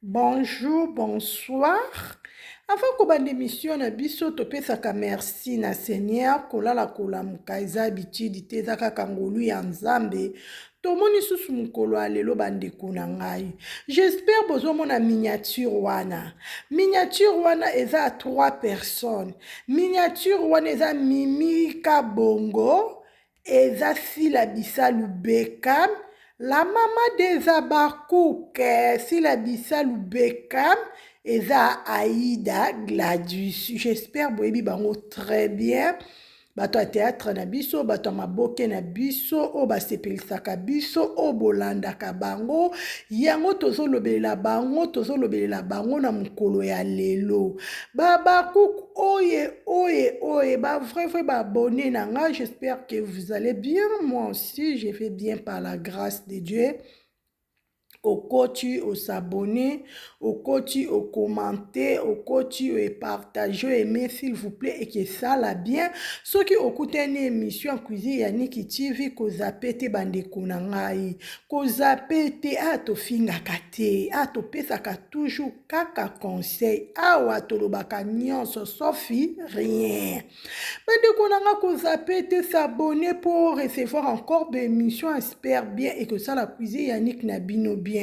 Bonjour, bonsoir. Avant que bande émission na biso topesaka merci na Seigneur kolala kolamuka eza habitude te eza kaka ngolu ya Nzambe. Tomoni susu mukolo ya lelo bandeko na ngai. J'espère bozomona miniature wana. Miniature wana eza à 3 personnes. Miniature wana eza Mimi Kabongo, eza Sila Bisalu Bekam. La maman des Abakouk, Sila Bisalu Bekam, eza Aïda Gladius. J'espère boyebi bango très bien. Bato ya théâtre na biso, bato ya maboke na biso, o basepelisaka biso, o bolandaka bango. Yango tozolobelela bango na mukolo ya lelo. Babakouk, oye, ba vrai, ba abonné na nga. J'espère que vous allez bien. Moi aussi, je vais bien par la grâce de Dieu. Au coach, au s'abonner, au coach, au commenter, au coach, au partager, aimer s'il vous plaît et que ça la bien. Ceux qui écoutent une émission cuisine Yannick TV, ko zapete bande konangai, ko zapete a to finga kate, a to pesaka toujours kaka conseil, a wa to lobaka nyonso sofi rien. Bande konanga ko zapete s'abonner pour recevoir encore des émissions, espère bien et que ça la cuisine Yannick Nabino bien.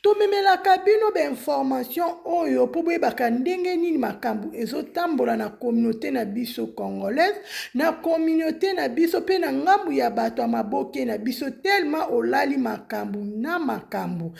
Tomemelaka bino ba information oyo po boyebaka ndenge nini makambo ezotambola na communauté na biso congolaise, na communauté na biso pe na ngambu ya bato ya maboke na biso tellement olali makambo na makambo.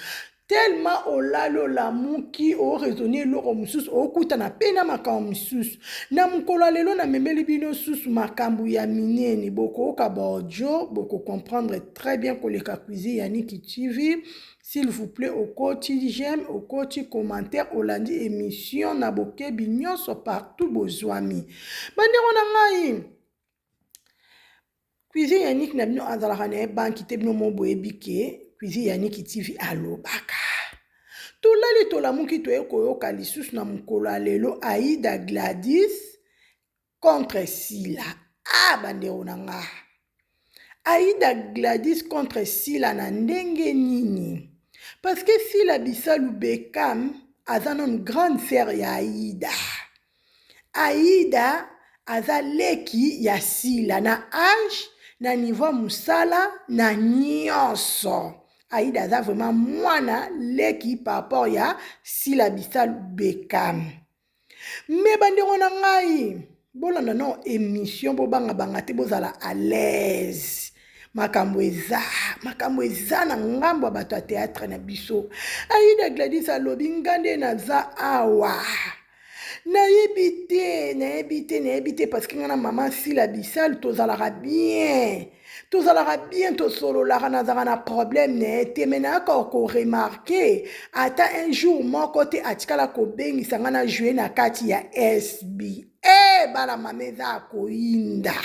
Tellement olali olamuki o raisonner loko mususu okutana pe na makambo mususu. Na mukolo lelo na memeli bino susu makambo ya minene boko oka ba audio boko comprendre très bien koleka cuisine Yannick TV. S'il vous plaît, au côté j'aime, au côté commentaire, au lundi émission, na boke bignon, so partout bozwami. Bandero na ngai. Cuisine Yannick na bino azalaka na banki te bino mo boyebike, cuisine Yannick TV alobaka. Tolali tolamuki toyoka lisusu na mukolo ya lelo Aïda Gladys contre Sila. Ah bandero na nga. Aïda Gladys contre Sila na ndenge nini? Parce que Sila Bisalu Bekam aza une grande sœur ya Aïda. Aïda aza leki ya Sila na âge, na niveau musala, na nyonso. Aïda aza vraiment mwana leki par rapport ya Sila Bisalu Bekam. Mais bandeko na ngai, bolanda no émission bo banga te bozala à l'aise. Makambo eza na ngambo ya bato ya théâtre na biso. Aïda Gladys alobi ngande naza awa. Nayebi te parce que ngana maman Sila Bisalu tozalaka bien. Tosololaka nazaka na problème na ete mais nayaka ko remarquer ata un jour moko te atikala kobengisa nga na jouer na kati ya SB. Bala mama eza koyinda.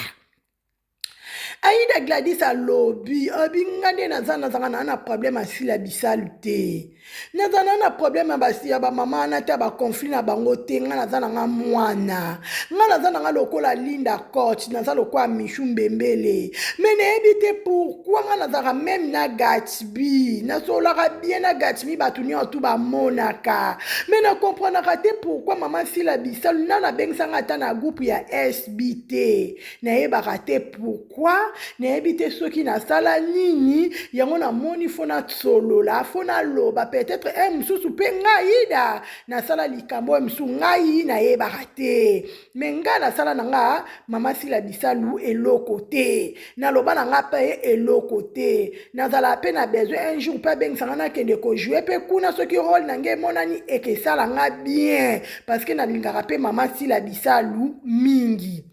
Aïda Gladys alobi ngande nazanga na problème à Sila Bisalu te. Nazana na problème basi ya ba mama na ta ba conflit na bango te nga nazana nga mwana. Nga nazana nga lokola Linda Coach, nazana lokola Michou Mbembele. Mais neyebi te pourquoi nga nazaka même na Gatsby. Nasolaka bien na Gatsby batuni en tout ba monaka. Mais na comprendaka te pourquoi maman Sila Bisalu na bengisa nga ta na groupe ya SBT. Nayebaka te pourquoi, nayebi te soki na sala nini, yango na moni fona tsolola, fona loba peut-être mususu pe ngaida na sala likambo musu ngai na yebaka te. Mais nga na sala nanga mama Sila Bisalu eloko te. Na loba nanga pe eloko te. Nazala pe na besoin un jour pe bengsanga na kende ko jouer pe kuna soki rôle nange monani eke sala nga bien parce que na lingaka pe mama Sila Bisalu mingi.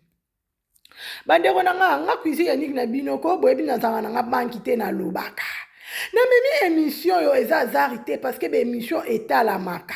Bandeko nga cuisine Yannick na bino ko boyebi nazanga nanga banki te na lobaka. Na memi émission yo eza azari te parce que be émission etalamaka.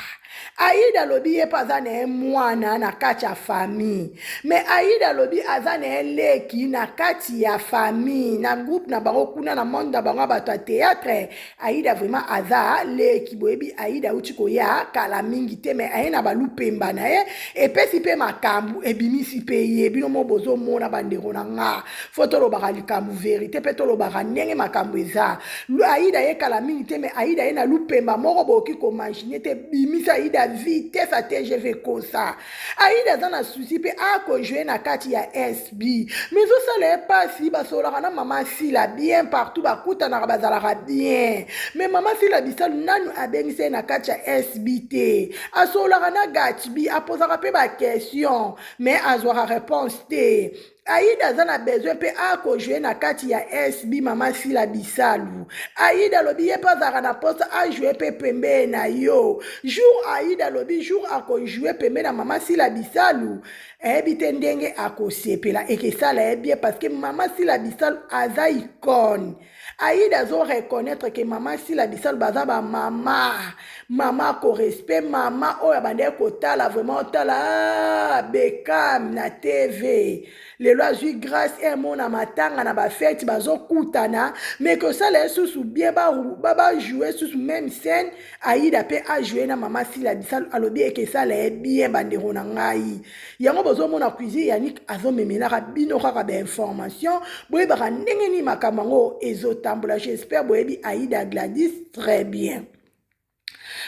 Aïda lobi ye pas na mwana na kati ya famille. Mais Aïda lobi aza na leki na kati ya famille. Na groupe na bango kuna na monde na bango bato ya théâtre. Aïda vraiment aza leki boyebi Aïda uti koya kala mingi te mais aye na balupemba na ye. Epesi pe makambu ebimisi pe ye bino mo bozo mona bandeko na nga. Foto lo baka likambu vérité pe to lo baka ndenge makambu eza. Aïda ye kala mingi te mais Aïda ye na lupemba moko boki ko imaginer te bimisa Aïda vitesse à TGV comme ça. Aïda dans la souci pe a ko jouer na kati ya SB. Mais ça l'est pas si basola na maman si la bien partout bakuta na bazala bien. Mais maman si la bisal nanu abengise na kati ya SBT. Asola na Gatsby a poser pe ba question mais azwa réponse te. Aïda zana besoin pe a ko jouer na kati ya SB mama si la bisalu. Aïda lobi ye pas na poste a jouer pe pembe na yo. Jour Aïda lobi jour a ko jouer pembe na mama si la bisalu. Ebite ndenge a ko sepela et que ça là bien parce que mama si la bisalu aza icône. Aïda zo reconnaître que maman si la bisalu baza ba mama ko respect mama oya bande ko tala vraiment tala Beckham na TV. Les lois jouent grâce et mon amatanga na ba fête bazo kutana mais que ça les sous bien ba jouer sous même scène Aïda pe a jouer na mama si la bisalu alobi et que ça les bien bandero na ngai yango bozo mona cuisine Yannick azo memela ka bino ka ba information boye ba ndenge ni makamango ezotambola j'espère boyebi Aïda Gladys très bien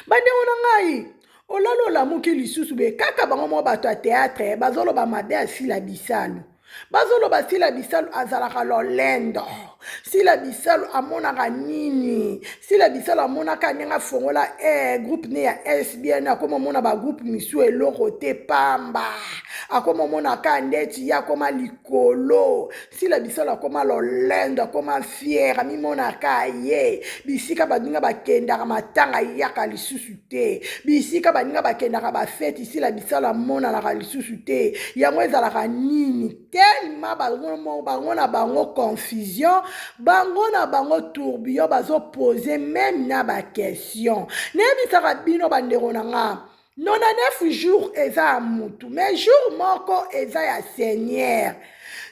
bandero na ngai olalo la muki lisusu be kaka bango mo bato ya théâtre bazolo ba mabe asila bisalu bazolo basila bisalu azalaka lolendo sila bisalu amonaka nini sila bisalu amonaka ndenge afongola groupe ne ya SBN akoma mona ba groupe misu eloko te pamba akoma monaka ndeti ya koma likolo sila bisalu akoma lolendo akoma fier amimonaka ye bisika baninga bakendaka matanga yaka lisusu te bisika baninga bakendaka bafete sila bisalu amonanaka lisusu te yango ezalaka nini tellement bango na bango confusion bango na bango tourbillon bazo poser même na ba question nebisaka bino bandeko na nga 99 jours eza mutu mais jour moko eza ya Seigneur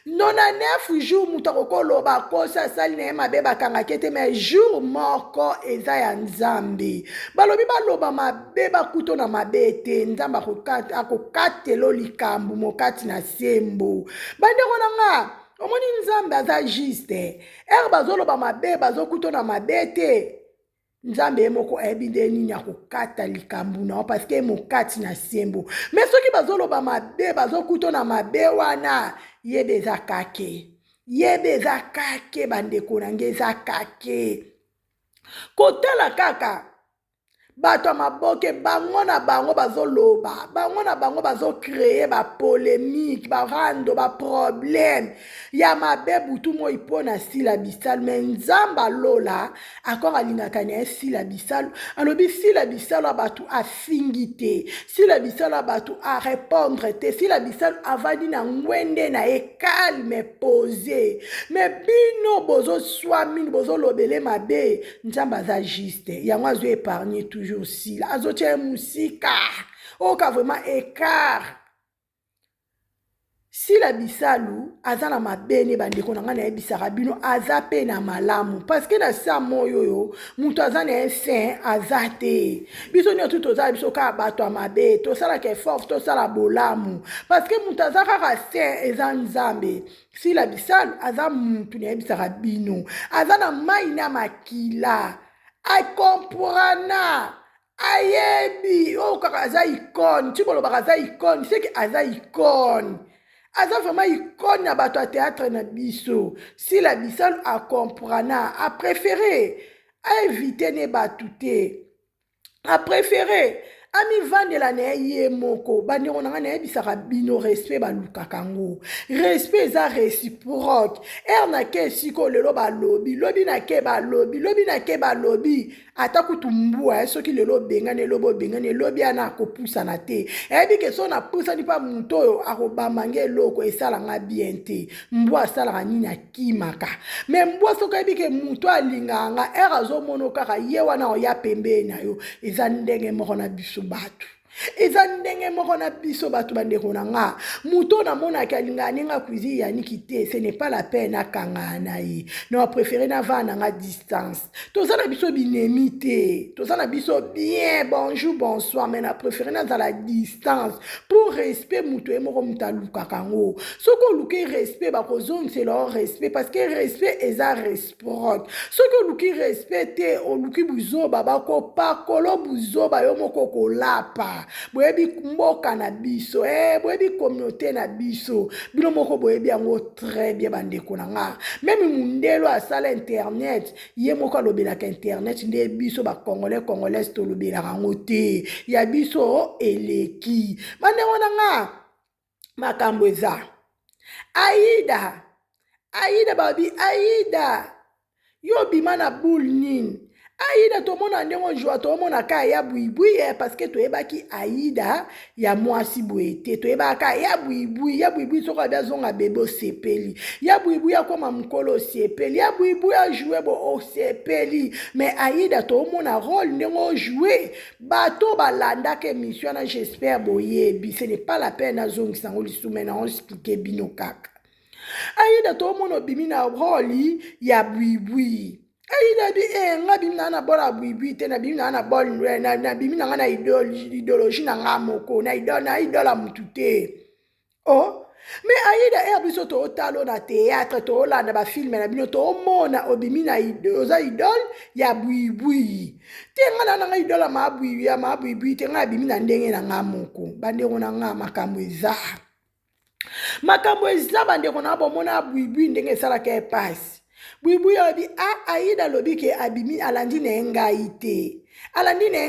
99 jours mutu akokoloba kosa asali na ye mabe bakangaki te mais jour moko eza ya Nzambe balobi baloba mabe bakuto na mabe te Nzambe akokatela likambo mokati na sembo bandeko na nga omoni Nzambe aza juste bazoloba mabe bazokuto na mabe te Nzambe moko ebide nini akokata likambo na parce que mokati na sembo mais soki bazoloba mabe bazokuto na mabe wana yebe eza kake bandeko na nge eza kake kotala kaka bato ya maboke bango na bango bazoloba bango na bango bazocreye bapolémique barando baproblème ya mabe butu moi mpo na sila bisalu me Nzambe alola akor alingaka na ye sila bisalu alobi sila bisalu ya bato afingi te sila bisalu ya bato arépondre te sila bisalu avandi na ngwende na ye calme posé me bino bozoswamini bozolobele mabe Nzambe aza juste yango azo épargne toujours aussi là azotia musika oka vraiment écart si la bisalu aza na mabene bandeko na nga na yebisaka bino aza pe na malamu parce que na sa moyo yo mutu aza na saint aza te biso nyonso tozala biso kaka bato ya mabe tosalaka effort tosala bolamu parce que mutu aza kaka saint eza Nzambe si la bisalu aza mutu na yebisaka bino aza na mai na makila akomprana ayebi oyo kaka aza icône ti bolobaka aza icône seki aza icône aza vraiment icône na bato ya théâtre na biso si la bisalu akomprana apréféré aévite ne bato te apréféré amivandela na ye moko bandeko na nga nayebisaka bino respect balukaka ngo respect eza réciproque nake esiko lelo balobi lobi nake balobi ata kutu mbua soki lelo bengani elobi obengani elobi ana akopusana te eyebi ke so napusani mpa moto oyo akobamanga eloko esalanga bien te mbua asalaka nini akimaka me mbua soki ayebi ke moto alingaka nga azomona kaka ye wana oya pembeni na yo eza ndenge moko na biso bato eza ndenge moko na biso bato bandeko na nga muto na mona ki alinga ninga cuisine ya nikite ce n'est pas la peine akanga na ye na préféré na va na nga distance toza na biso binemi te toza na biso bien bonjour bonsoir mais na préféré na za la distance pour respect muto e moko muta luka kango soko luki respect ba kozong c'est leur respect parce que respect eza reciproque soko luki respect te o luki buzoba ba ko pa kolo buzoba yo moko kolapa boyebi mboka na biso boyebi communauté na biso bino moko boyebi yango très bien bandeko na nga même mundelo asala internet ye moko alobelaka internet nde biso congolais tolobelaka yango te ya biso eleki bandeko na nga makambo eza Aïda babi Aïda yo bima na boule nini Aïda tomona ndenge joa tomona ka ya buibui parce que toyebaki Aïda ya mwasi boete toyebaka ya buibui soko bazonga bebe sepeli ya buibui akoma mukolo sepeli ya buibui a jouer bo sepeli mais Aïda tomona rôle ndenge jouer bato balanda ke mission na j'espère boyebi ce n'est pas la peine azongisa ngo lisume na expliquer bino kaka Aïda tomona bimina rôle ya buibui Aïda bi nga bimina na bola buibui te na bimina na bol na bimina na idéologie na nga moko na idola mutu te oh mais Aïda biso to talo na théâtre to landa ba film na bino to mona obimina oza idole ya buibui te nga na nga idola ma buibui te nga bimina ndenge na nga moko bandeko na nga makambo eza bandeko na bomona buibui ndenge esalaka epasi buibui abi Aïda lobi ke abimi alandi na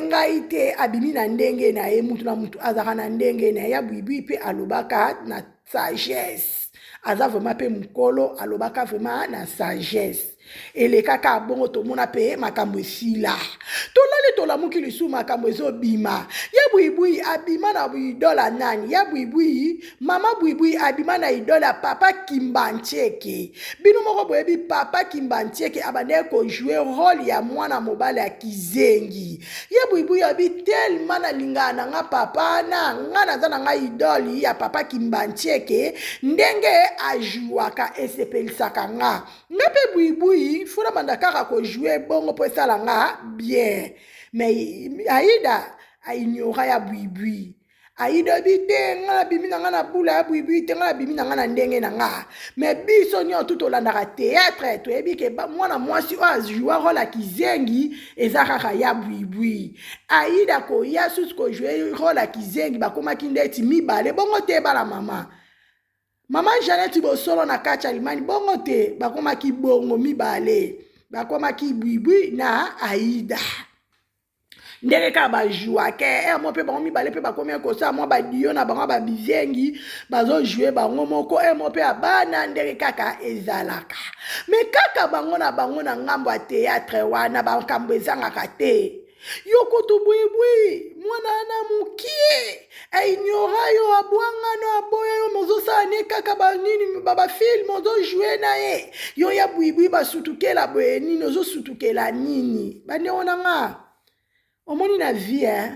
ngai te abimi na ndenge na ye mutu na mutu azaka na ndenge na ya buibui pe alobaka na sagesse aza vraiment pe mukolo alobaka vraiment na sagesse elekaka bongo tomona pe makambo esila tolali tolamuki lisu makambo ezobima ya buibui abima na idola nani ya buibui mama buibui abima na idola papa Kimbancheke bino moko boyebi papa Kimbancheke abande ko jouer rôle ya mwana mobali ya Kizengi ya buibui abi tellement na lingana nga papa na nga naza na nga idoli ya papa Kimbancheke ndenge ajuaka esepelisaka nga pe buibui funa banda kaka ko jouer bongo po esala nga bien mais Aïda aignora ya buibui Aïda bite nga bimina nga na bula ya buibui te nga bimina nga na ndenge na nga mais biso nyo tout olandaka théâtre toyebi ke mwana mwasi o ajoua rôle ya Kizengi eza kaka ya buibui Aïda ko ya susu ko jouer rôle ya Kizengi bakomaki ndeti mibale bongo te bala Mama Jeannette Bosolo na kati alimani bongo te bakomaki bongo mibale bakomaki buibui na Aïda ndenge ka bajua ke mo pe bango mibale pe bakomi kosa mo badio na bango babizengi bazo jouer bango moko mo pe abana ndenge kaka ezalaka mais kaka bango na ngambo ya théâtre wana bakambo ezangaka te yokoto buibui mwana na mukie aignora yo abwangano aboya yo mozosala ne kaka banini babafilme ozojue na ye yo ya buibui basutukela boye nini ozosutukela nini bandeko na nga omoni na vie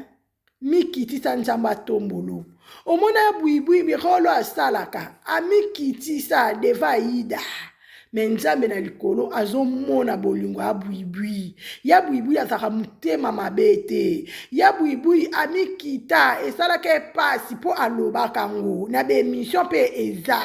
mikitisa nzambe atombolo omona ya buibui birolo asalaka amikitisa deva Aïda mais nzambe na likolo azomona bolingo ya buibui azaka mutema mabe te ya buibui amikita esalaka epasi po alobaka ngo na bemission pe eza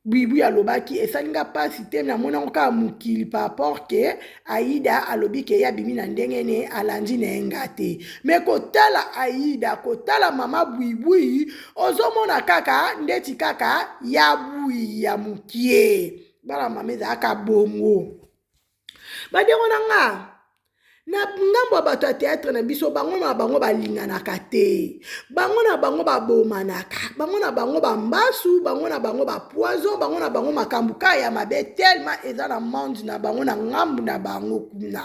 buibui alobaki esalinga pasi te na mona kaka mukili par rapport ke Aïda alobi ke ya bimi na ndenge ne alandi na enga te mais kotala Aïda kotala mama buibui ozomona kaka ndeti kaka ya bui ya mukie bala mameza aka bongo bandeko na nga na ngambo bato ya théâtre na biso bango na bango balinganaka te bango na bango babomanaka bango na bango bambasu bango na bango bapoison bango na bango makambo ka ya mabe tellement eza na monde na bango na ngambu na bango kuna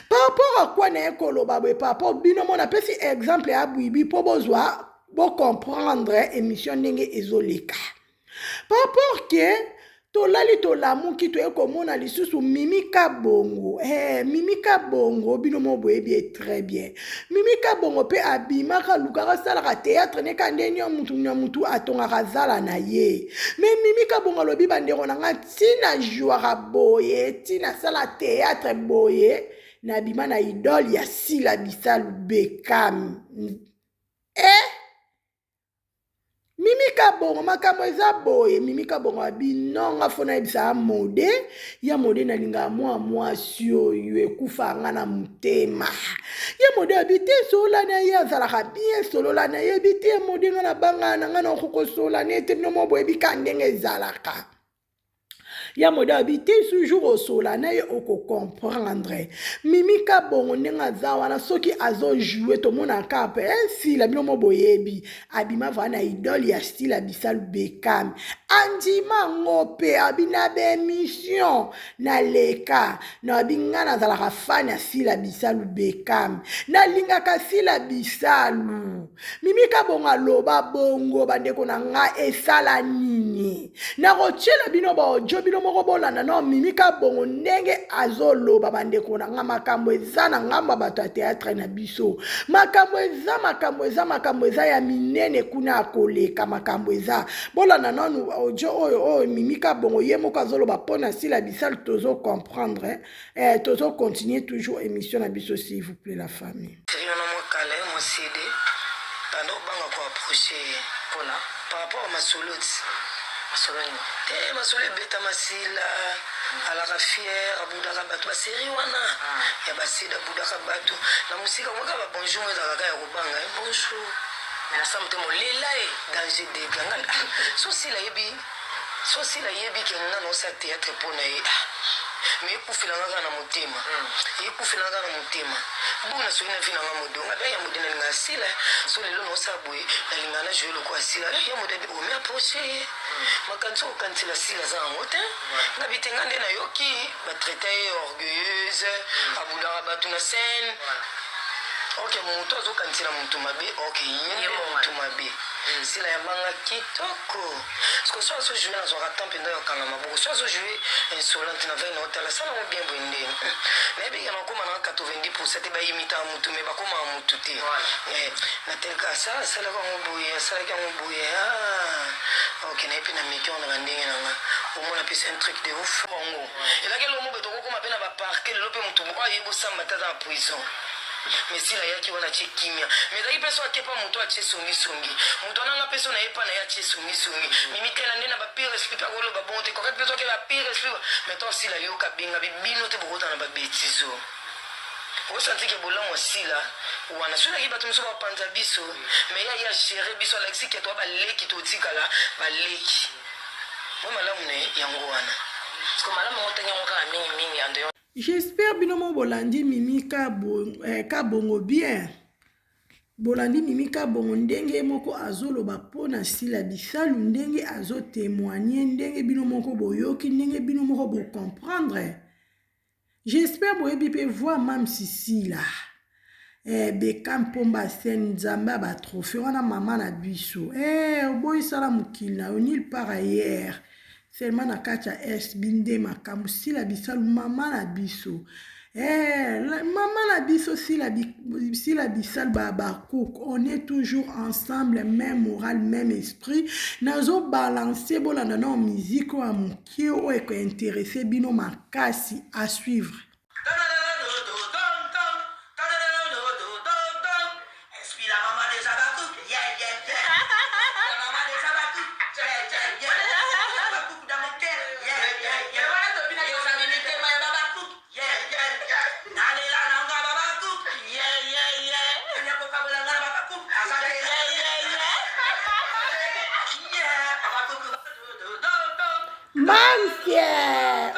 par rapport à quoi na ekoloba boye par rapport bino mona pesi exemple ya buibi po bozwa bo comprendre émission ndenge ezoleka par rapport ke tolali tolamuki toye komona lisusu mimika bongo mimika bongo bino mo boyebi très bien mimika bongo pe abimaka lukaka salaka théâtre ne kandeni ya mutu atongaka zala na ye me mimika bongo alobi bandeko na nga ntina jouaka boye ntina sala théâtre boye na bima na idole ya Sila Bisalu Bekam mimika bongo makambo eza boye mimika bongo abinonga fona ebisa mode ya mode na linga mwasi oyo ekufa nga na motema ya mode abite sola na ye azalaka bien solola na ye bite mode nga na banga na nga na okokosola na ete bino mo boyebika ndenge ezalaka ya mode habité toujours au sola na ye oko comprendre mimika bongo ndenge aza wana soki azo jouer to mona kape Sila bino mo boyebi abima va na idole ya Sila Bisalu Bekam andima ngope abina be mission na leka na abinga na zalaka fan ya Sila Bisalu Bekam na lingaka Sila Bisalu mimika bongo aloba bongo bandeko na nga esala nini na kochela bino ba ojo bino moko bolanda no mimika bongo ndenge azoloba bandeko na nga makambo eza na ngamba bato ya théâtre na biso makambo eza ya minene kuna akoleka makambo eza bolanda nanu ojo oyo mimika bongo ye moko azoloba mpona Sila Bisalu tozo comprendre tozo continuer toujours émission na biso s'il vous plaît la famille par rapport à Masoloti. Masolo beta masila alaka fier abudaka batu baseri wana ya basida abudaka batu na musika mwaka ba bonjour ezalaka ya kobanga bonjour mais na samte molela danger de ganga so sila yebi kenga no sa théâtre pona ye mais ekufilanga na motema buna so ina vina nga modonga ba ya modena nga sila so lelo no sabwe na lingana jouer le kwa sila ya modena o me approcher makanzo kantila sila za ngote na bitenga ndena yoki ba traiter orgueilleuse abudara batu na scène ok mutu azo kantila mutu mabe ok yeye mutu mabe Sila ya manga kitoko parce que soit jouer dans un temps pendant yo kanga maboko soit jouer insolente na veille hôtel ça na bien bonne mais bien na koma na 90% ba imita mutu mais ba koma mutu te na tel cas ça la ko boye ça la ko boye ok na epi na miki on na ndenge na nga au moins la un truc de ouf bongo et là quel moment beto ko ma pena ba parquer le lope mutu ko yebo samba ta dans prison mais Sila yaki wana che kimia mais dai peso akepa mutu ache songi mutu nanga peso na epa na ya che songi mimika na ndena ba pire explique ko lo ba bonte ko ka peso ke ba pire explique mais to Sila yo ka binga bino te bokota na ba betizo o santi ke bola mo Sila wana suna ki batu muso ba panza biso mais ya gérer biso Alexis ke to ba leki to tikala ba leki mo malamu ne yango wana parce que malamu otanya ngoka mingi ando. J'espère binomo bolandi mimika bongo bien. Bolandi mimika bongo ndenge moko azoloba pona Sila Bisalu ndenge azo témoigner ndenge binomo ko boyoki ndenge binomo ko bo comprendre. J'espère boyebi pe voir mam Sila. Bekam pomba sen nzamba ba trophée wana mama na biso. Oboyi sala mukili na onil par ailleurs. Seulement na kacha binde makambo Sila Bisalu mama na biso mama na biso Sila Bisalu baba cook on est toujours ensemble même moral même esprit nazo balancer bolanda na musique wa mukie o eko intéressé bino makasi à suivre.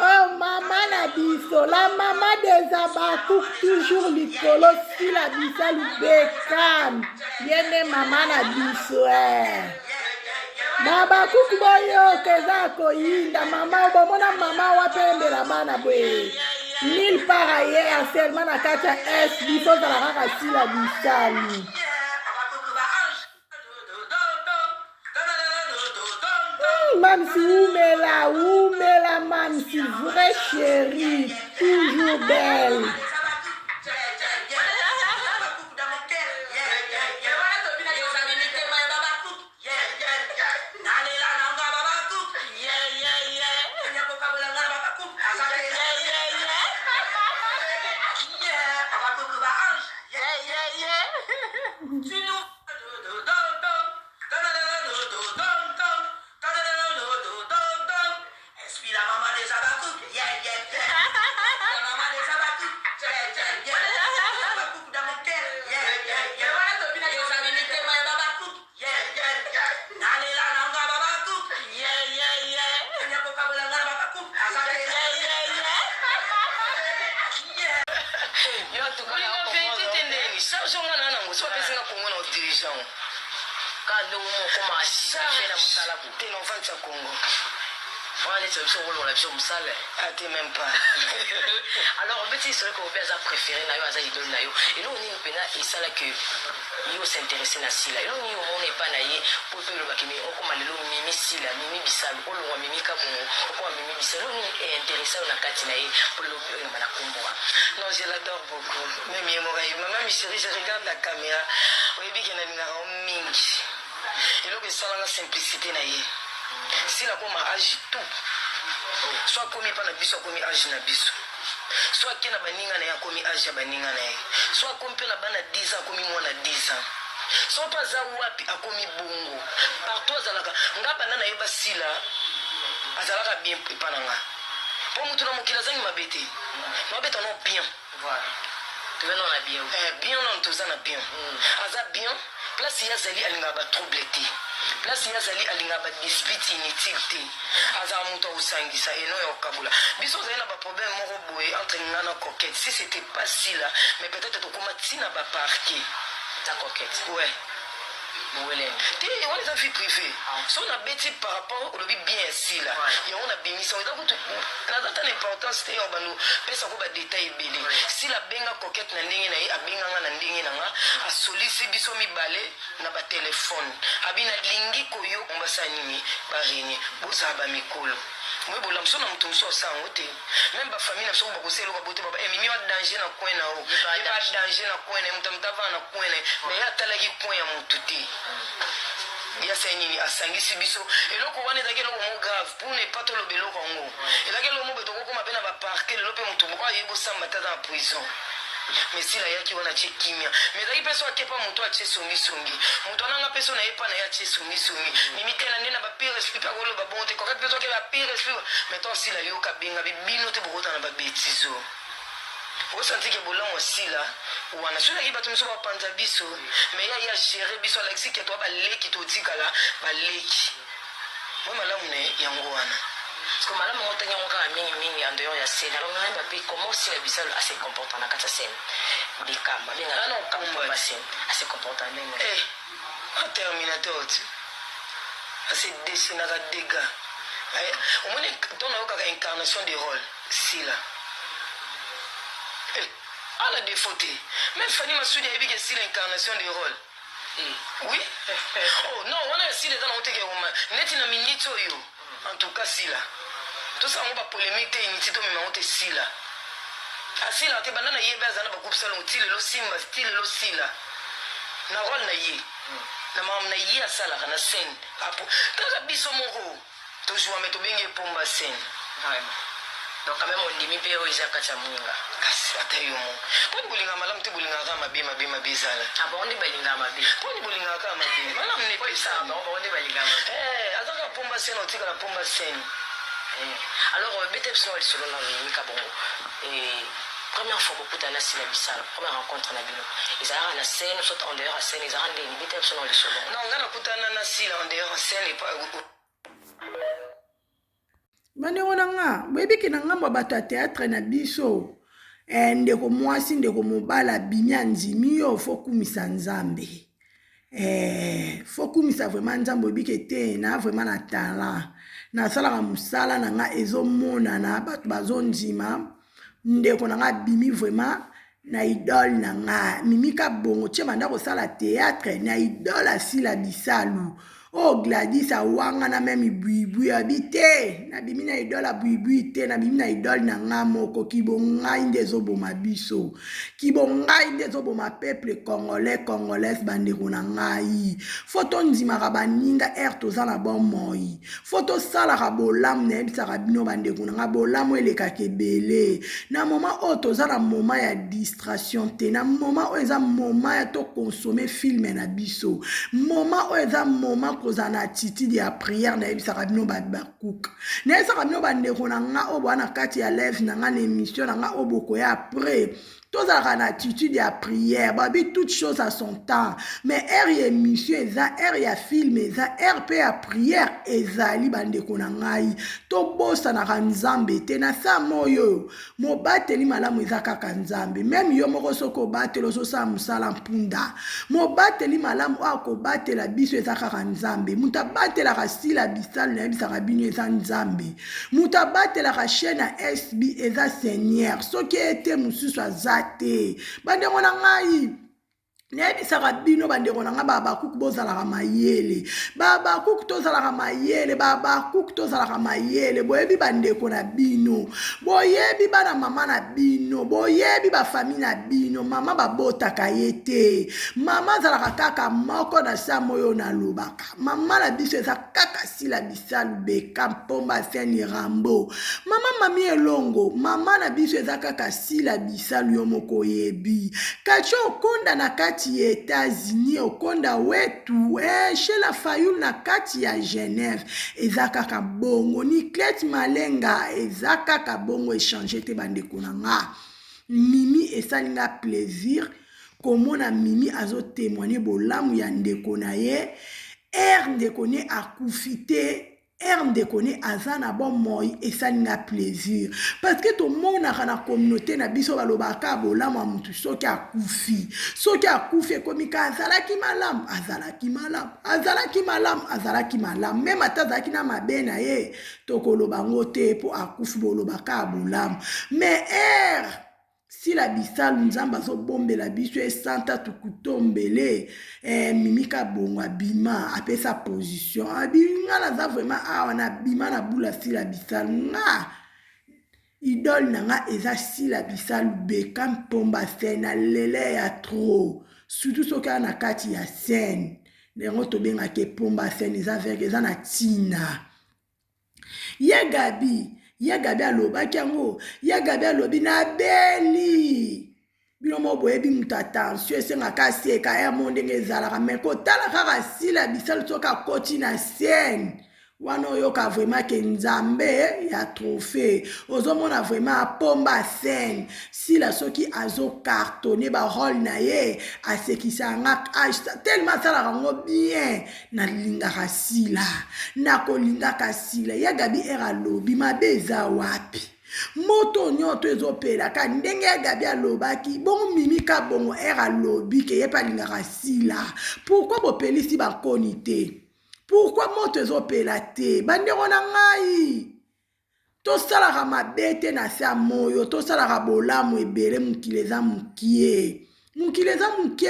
Oh maman na biso, la maman des Abakouk toujours likolo Sila Bisalu Bekam. Yene maman na biso Babakouk boyo keza koyinda mama bomona mama wapembela bana bwe. Nil par ailleurs seulement na kacha biso za la kaka Sila Bisalu. Mamsi, oumela, Mamsi, vraie chérie, toujours belle. Même pas. Alors, en fait, c'est vrai qu'on a préféré Nayo, idole Nayo. Et là, on est et ça là que Yo s'intéressait à Sila. Et là, on n'est pas naïe pour le bakimi. On comme le mimi Sila, mimi Bissal, on le mimi Kabon, on comme mimi Bissal. On est intéressé à la Katinaï pour le Manakumboa. Non, je l'adore beaucoup. Même maman, mes chéris, je regarde la caméra. Oui, bien qu'il y a une mingi. Et là, ça la simplicité naïe. Sila comme âge tout. Soit comme il pas na biso comme âge na biso. Soit qu'il na baninga na ya comme âge ya baninga na ye. Soit comme pe na bana 10 ans comme moi na 10 ans. Soit pas za wapi akomi bongo. Partout azalaka ngapa na yeba sila azalaka bien epananga. Pour mutu na mokila zangi mabete. Mabete non bien. Voilà. Tu veux non na bien. Bien non toza na bien. Aza bien. Place ya zali alinga ba troublete. Place ya zali alinga ba dispute inutile. Aza mutu usangisa eno ya okabula. Biso zali na ba problème moko boye entre ngana coquette. Si c'était pas si là, mais peut-être to koma tina ba parquet. Ta coquette. Ouais. On les a vie privée. Si on a bêti par rapport au lobby bien ici là, et on a béni ça, on a tant d'importance, c'est on va nous penser à détail belé. Si la benga coquette n'a n'ingé na, a benga na n'ingé na, a sollicité biso mi balé na ba téléphone. Abina lingi koyo on va s'animer, barini, bosa ba mikolo. Moi bon l'amso na mutu mso sa ngote. Même ba famille na so ba koselo ba bote baba, mimi wa danger na coin na o. Ba danger na coin na mutamtava na coin na, mais ya talaki coin ya mutu te. Ya saini asangisi biso eloko wana ezaki eloko mo grave pour ne pas to lobelo kongo ezaki eloko mo betoko koma pena ba parquet lelo pe mutu moko ayebo samba tata en prison mais si la yaki wana che kimia mais ezaki peso akepa mutu ache songi songi mutu ananga peso na yepa na ya che songi songi mimite na ndena ba pire esprit pa kolo ba bonte kokati peso ke ba pire esprit mais toi si la yoka binga bino te bokota na ba betizo au senti que bolan aussi là ou on a sur la riba tout ça va panza biso mais il y a gérer biso Alexis que toi ba leki to tikala ba leki moi malamu ne yango wana parce que malamu ngota nyonga mingi ando ya scène alors on va puis comment si la bisal à se comporter na kata scène bikamba benga non kamba ba scène à se comporter même un terminateur à se dessiner à dégâts au moins ton incarnation de rôle si là à la défaute. Même Fanny Massoudi a dit que c'est l'incarnation du rôle. Oui. Oh non, on a aussi les gens qui ont été na minute yo. En tout cas, si là. Tout ça on va polémique inutile mais on te si là. Asi là te banana yeba zana ba groupe salon style lo simba style lo sila. Na rôle na yi. Na mam na yi asala na scène. Apo. Kaza biso moko. Toujours mettre bien pomba scène. Donc quand même on dit mi pe o isa kacha munga. Kasi atayomo. Poni bulinga malam te bulinga kama bima bizala. Aba on dit balinga mabe. Poni bulinga kama be. Malam ne pesa. On dit balinga mabe. Azaka pomba scène on tika la pomba scène. Alors BTP sont sur le Kabongo. Et première fois beaucoup de la Bissal, première rencontre na bino. Ils arrivent à la scène, soit en dehors à scène, ils arrivent des BTP sont dans le salon. Non, on a kutana na sila en dehors à scène et pas bandeko na nga boyebi na ngambo bato ya théâtre na biso ndeko mwasi ndeko mobala bimia ndimi yo fo kumisa nzambe fo kumisa vraiment nzambe oyebi te na vraiment na talent nasalaka mosala na nga ezomonana bato bazondima ndeko na nga bimi vraiment na idole na nga mimika bongo tie banda kosala théâtre na idole asila bisalu Oh Gladys awanga na même buibui habité na bimi na idole a buibui te na bimi na idole na nga moko kibongai ndezo boma biso kibongai ndezo boma peuple congolais bandeko na ngai foto ndimaka baninga toza na bon moi foto sala ka bolamu na ebisaka bino bandeko na nga bolamu elekaka ebele na moment oyo toza na moment ya distraction te na moment oyo eza moment ya to consommer film na biso moment oyo eza moment koza na attitude ya prière na ebisaka bino bakuka na ebisaka bino bandeko na nga oyo bwana kati ya live na nga na émission na nga oyo bokoya après tozalaka na attitude ya prière babi toute chose à son temps mais aire ya émission eza aire ya film eza aire mpe ya prière ezali bandeko na ngai tobosanaka nzambe te na saa moyo mobateli malamu eza kaka nzambe meme yo moko soki obateli ozosala mosala mpunda mobateli malamu oyo akobatela biso eza kaka nzambe moto abatelaka sila bisalu nayebisaka bino eza nzambe moto abatelaka chaîne ya sb eza seigneur soki ete mosusu aza te bandeko na ngai nayebisaka bino bandeko na nga babakuku bozalaka mayele babakuku tozalaka mayele babakuku tozalaka mayele boyebi bandeko na bino boyebi bana mama na bino boyebi bafami na bino mama babotaka ye te mama azalaka kaka moko na samo oyo nalobaka mama na biso eza kaka sila bisalu beka mpomba seni rambo mama mami elongo mama na biso eza kaka sila bisalu yo moko oyebi kati okonda na kati ya États-Unis okonda wetu chez la Fayoul na kati ya Genève eza kaka bongo ni Clet Malenga eza kaka bongo échanger te bandeko na nga mimi esalinga plaisir komona mimi azo témoigner bolamu ya ndeko na ye ndeko ne akufi te ndeko ne aza na bon moi esalinga plaisir parce que tomonaka na communauté na biso balobaka bolamu ya mutu soki akufi ekomika azalaki malamu meme ata azalaki na mabe na ye tokoloba ngo te mpo akufi bolobaka bolamu mais sila bisalu nzambe azobombela biso esanta tukutombele mimika bongo abima apesa position abinga naza vraiment awa na bima na bula sila bisalu nga idole na nga eza sila bisalu beka mpomba scène lele ya trop surtout soki aza na kati ya scène ndenge tobengaka epomba scène eza verke eza na ntina ye Gabi alobaki yango ye Gabi alobi na beli bino mo boyebi mutu attention esengaka asieka ya mo ndenge ezalaka me kotala kaka sila bisalu soki akoti na scène wana oyoka vraiment ke nzambe ya trophée ozomona vraiment apomba scène sila soki azokartone barole na ye asekisanga tellement asalaka yango bien nalingaka sila nakolingaka sila ya Gabi alobi mabe eza wapi moto nyoto ezopelaka ndenge ya Gabi alobaki bongo mimika bongo alobi ke ye pa alingaka sila pourquoi bopelisi bakoni te pourquoi moto ezopela te bandeko na ngai tosalaka mabe te na se ya moyo tosalaka bolamu ebele mokili eza mokie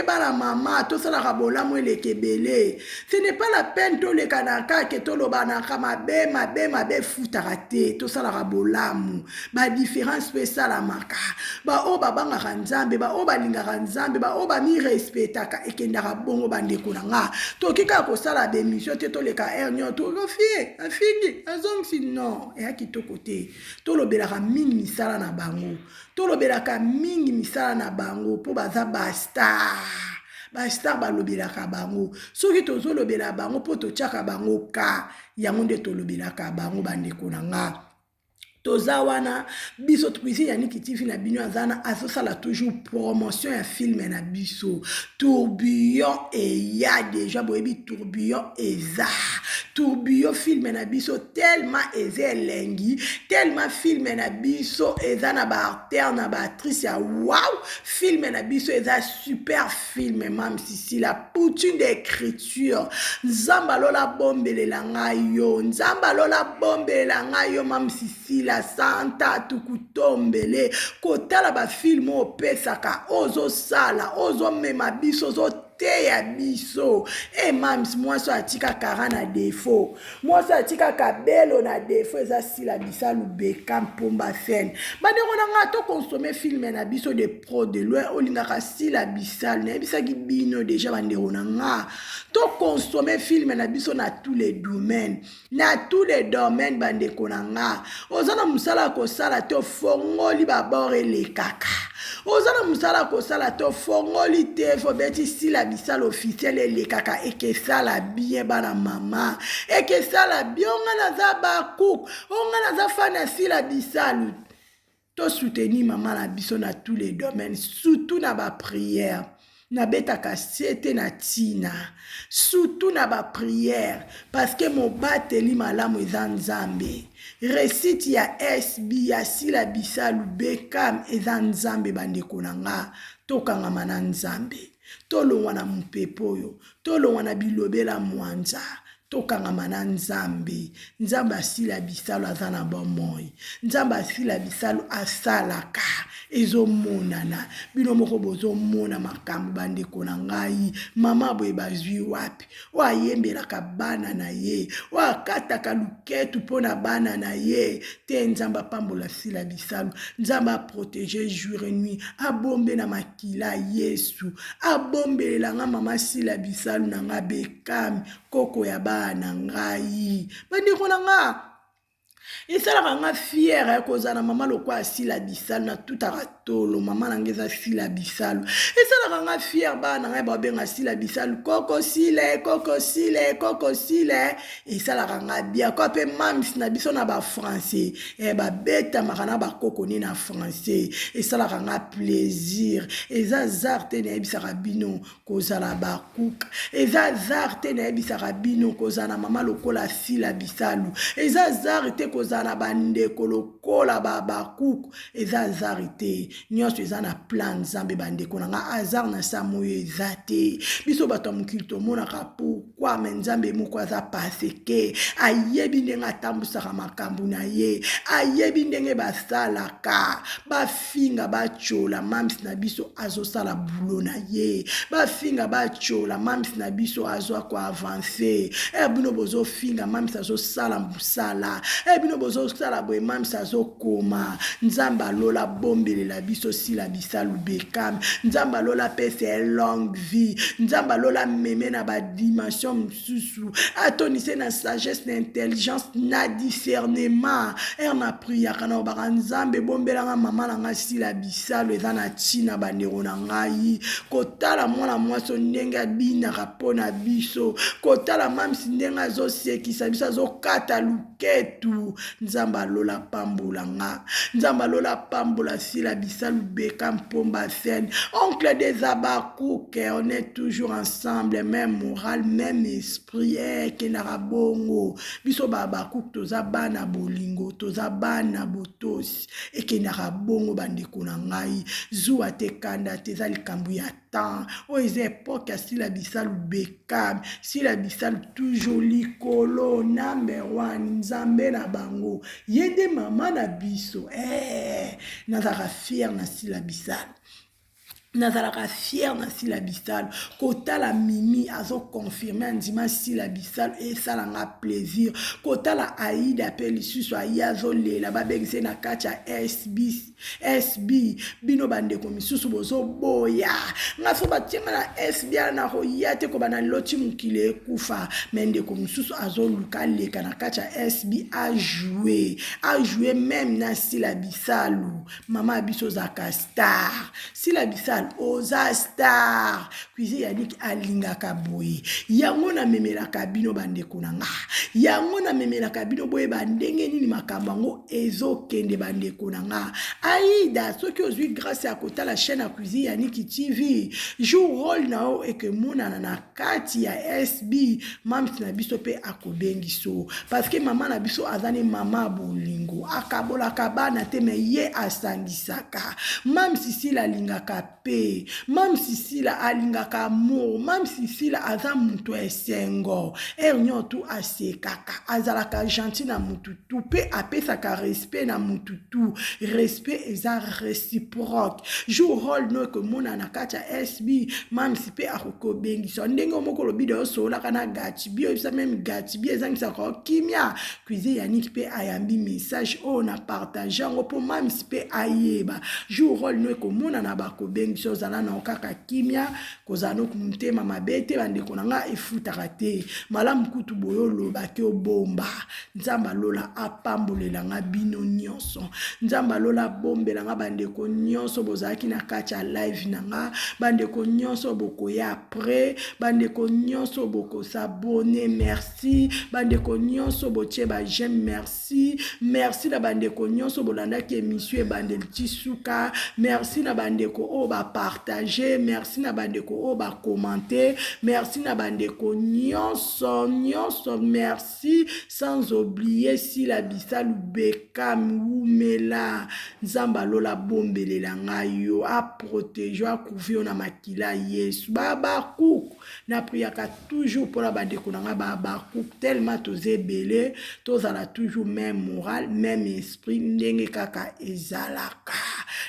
bana mama tosalaka bolamu eleka ebele ce n'est pas la peine toleka na kake tolobanaka mabe futaka te tosalaka bolamu badifférence mpe esalamaka baoyo babangaka nzambe baoyo balingaka nzambe baoyo bamirespectaka ekendaka bongo bandeko na nga toki kaka kosala bemission te toleka nyoto tokofie afiki azongisi non eya kitoko te tolobelaka mingi misala na bango tolobelaka mingi misala na bango mpo baza bastar balobelaka bango soki tozolobela bango mpo totiaka bango ka yango nde tolobelaka bango bandeko na nga toza wana biso tukwisi Yannick TV na bino azana azosala toujours promotion ya film na biso tourbillon eya déjà boyebi tourbillon eza tourbillon film na biso tellement eza elengi tellement film na biso eza na baacteur na baactrice ya wow film na biso eza super film mam sisi la poutine d'écriture nzamba lola bombelela ngai yo nzamba lola bombelela ngai yo mam sisi la santa tukutombele kotala ba film opesaka ozo sala ozo mema biso ozo beauté ya biso. Mams, moi so atika kara na défaut. Moi so atika kabelo na défaut. Eza sila bisalu Beckham pomba scène. Bandeko na nga to consommer film na biso de pro de loin. Olingaka sila bisalu. Na bisaki bino déjà bandeko na nga. To consommer film na biso na tous les domaines. Na tous les domaines bandeko na nga. Ozana musala kosala to fongoli babore le kaka. Ozana musala kosala to fongoli te fo beti sila bisala officiel le kaka eke sala bien bana mama. Eke sala bien onga naza bakuk. Onga naza fana sila bisalu. To soutenir maman na biso na tous les domaines. Surtout na ba prière. Na betaka sete na tina. Surtout na ba prière. Parce que mon bateli malamu eza nzambe. Récite ya SB ya sila bisalu Beckham eza nzambe bandeko na nga. Tokangama na nzambe. Tolongwa na mpepo oyo. Tolongwa na bilobela mwanza. Tokangama na nzambe. Nzambe asila bisalu aza na bomoi. Nzambe asila bisalu asalaka. Ezo monana. Bino moko bozo mona makambo bandeko na ngai. Mama boye bazwi wapi. Wa yembelaka bana na ye. Wa kataka luketu pona bana na ye. Te nzamba pambola sila bisalu. Nzamba protéger jour et nuit. Abombe na makila Yesu. Abombe langa mama sila bisalu na nga Beckham. Koko ya bana ngai. Bandeko na nga. Esalaka nga fière kozana mama lokwa asila bisalu na tout aratolo mama nangeza sila bisalu. Esalaka nga fière bana ngai babenga sila bisalu koko sile koko sile koko sile. Esalaka nga bia ko pe mams na biso na ba français ba beta makana ba koko ni na français. Esalaka nga plaisir. Eza zarte na ebisaka bino kozala ba kuka. Eza zarte na ebisaka bino kozana mama lokola sila bisalu. Eza zarte kozana bandeko lokola babakuku. Eza zarite. Nyonso eza na plan nzambe bandeko na nga azar na samoyo eza te. Biso bato mokili tomonaka pourquoi me nzambe moko aza paseke. Ayebi ndenge atambusaka makambo na ye. Ayebi ndenge basalaka. Bafinga bachola mams na biso azosala bulo na ye. Bafinga bachola mams na biso azwa ko avancer. Bino bozo finga mams azosala musala. Bino bozo sala boye mams azokoma. Nzamba lola bombele la biso sila bisalu Beckham. Nzamba lola pese longue vie. Nzamba lola meme na ba dimension msusu. Atonise na sagesse na intelligence na discernement. Na priya kana obaka nzambe bombela nga mama na nga sila bisalu eza na tina bandeko na ngai. Kotala mwana mwaso ndenge abinaka pona biso. Kotala mams ndenge azosekisa biso azokata luketu. Nzamba lola pambola nga. Nzamba lola pambola sila bisalu Beckham pomba scène. Oncle des Abakouk, on est toujours ensemble, même moral, même esprit, kenara bongo. Biso Babakouk toza bana bolingo, toza bana botosi, kenara bongo bandeko na ngai. Zuwa te kanda teza likambu ya temps. Oize époque ya sila bisalu Beckham, sila bisalu toujours likolo number one, nzambe na bango. Yende mama na biso, nazaka fier na sila bisalu. Nazalaka fier na sila bisalu. Kotala mimi azo confirmer ndima sila bisalu et ça langa plaisir. Kotala Aïda pe lisusu ayazo lela babengise na kacha SB bino bandeko misusu bozo boya. Ngaso batinga na SB na hoyate ko bana loti mukile kufa mendeko misusu azo luka leka na kacha SB a jouer même na sila bisalu. Mama biso zaka star. Sila bisalu oza star kuize yaniki alingaka boye yango na memela kabino bandeko na nga yango na memela kabino boye bandenge nini makambo ngo ezokende bandeko na nga Aïda soki ozwi grâce ya kotala chaîne ya cuisine yaniki TV joue rôle nao eke monana na kati ya SB mams na biso pe akobengiso parce que mama na biso azani mama bolingo moto akabolaka bana te me ye asangisaka. Mam Sisila alingaka pe, Mam Sisila alingaka amour, Mam Sisila aza mutu esengo nyoto asekaka azalaka gentil na mutu tu pe apesaka respect na mutu tu. Respect eza réciproque. Jour rôle no que mona na kati ya SB Mam Si pe akokobengisa ndenge moko lobi de osolaka na Gatsby oyebisa même Gatsby ezangisaka kimia cuisine yaniki pe ayambi message oyo na partage yango mpo Mam Si pe ayeba jour rôle no ekomona na bakobengisa ozala na okaka kimia kozala no motema mabe te bandeko na nga efutaka te malamu kutu boyo olobaki obomba. Nzambe alola apambolela nga bino nyonso. Nzambe alola bombela nga bandeko nyonso bozalaki na kati ya live na nga bandeko nyonso bokoya après bandeko nyonso bokosabone merci bandeko nyonso botie ba j'aime merci merci na bandeko nyonso bolandaki émission ebandeli tisuka merci na bandeko o ba partager merci na bandeko o ba commenter merci na bandeko nyonso merci sans oublier si la bisalu Bekam Wumela Nzamba lola bombelela ngayo a protéger a couvrir na makila Yesu baba kuku na priaka toujours pour la bandeko na nga baba kuku tellement toze belé tozala toujours même moral même esprit ndenge kaka ezalaka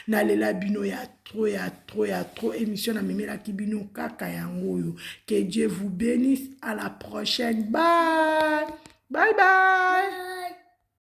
na lela bino ya trop émission na memela kibino kaka yangoyo. Que Dieu vous bénisse, à la prochaine, bye bye.